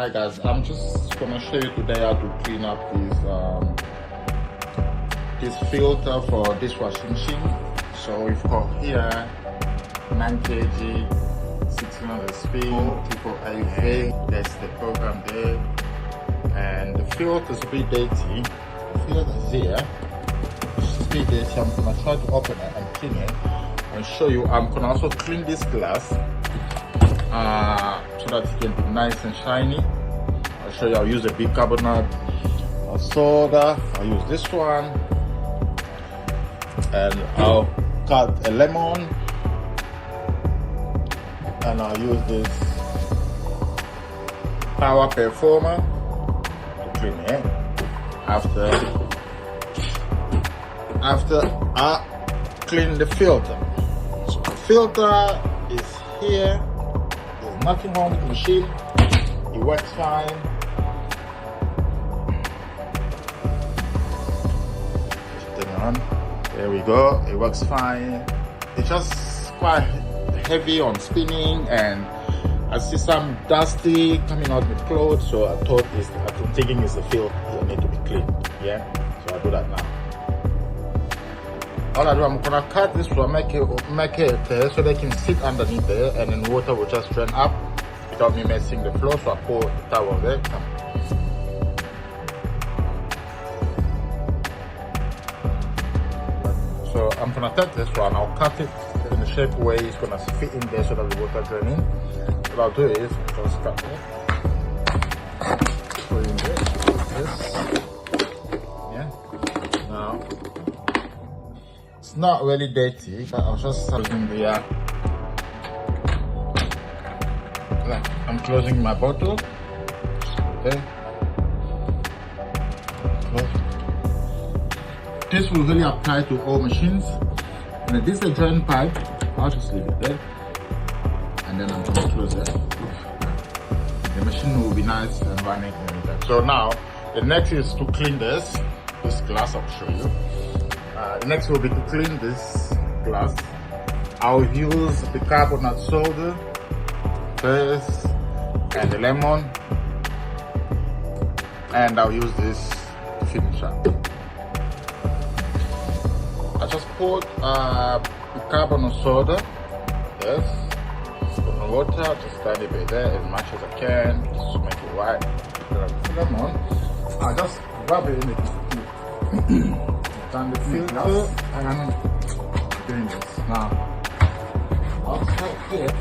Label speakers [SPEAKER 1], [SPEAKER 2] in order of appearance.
[SPEAKER 1] Hi guys, I'm just gonna show you today how to clean up this filter for dishwashing machine. So we've got here 9 kg, 1600 spin, triple AV. That's the program there, and the filter is a bit dirty. The filter is here. It's a bit dirty. I'm gonna try to open it and clean it and show you. I'm gonna also clean this glass so that it can be nice and shiny. I'll show you. I'll use a bicarbonate of soda. I'll use this one, and I'll cut a lemon, and I'll use this power performer to clean it. After I clean the filter. So the filter is here. There's nothing wrong with the machine. It works fine. Just turn it on. There we go. It works fine. It's just quite heavy on spinning, and I see some dusty coming out with clothes. So I'm thinking it's the filter that need to be cleaned. Yeah. So I'll do that now. All I do, I'm gonna cut this to make it so they can sit underneath there, and then water will just drain up without me messing the floor. So I pour the towel there. So I'm gonna take this one, I'll cut it in the shape where it's gonna fit in there so that the water drain in. What I'll do is just cut it. Put it in there. This. Yeah. Now it's not really dirty, but I'll just using the I'm closing my bottle. Okay. Close. This will really apply to all machines. And this is a drain pipe. I'll just leave it there. And then I'm going to close it. The machine will be nice and running. So now, the next is to clean this glass. I'll show you. The next will be to clean this glass. I'll use the bicarbonate soda first, and the lemon, and I'll use this finisher. I just put bicarbonate soda, yes, spoon of water, just tiny bit there, as much as I can, just to make it white. Lemon, I just rub it in the and the filter, and I'm doing this now. I'll start here.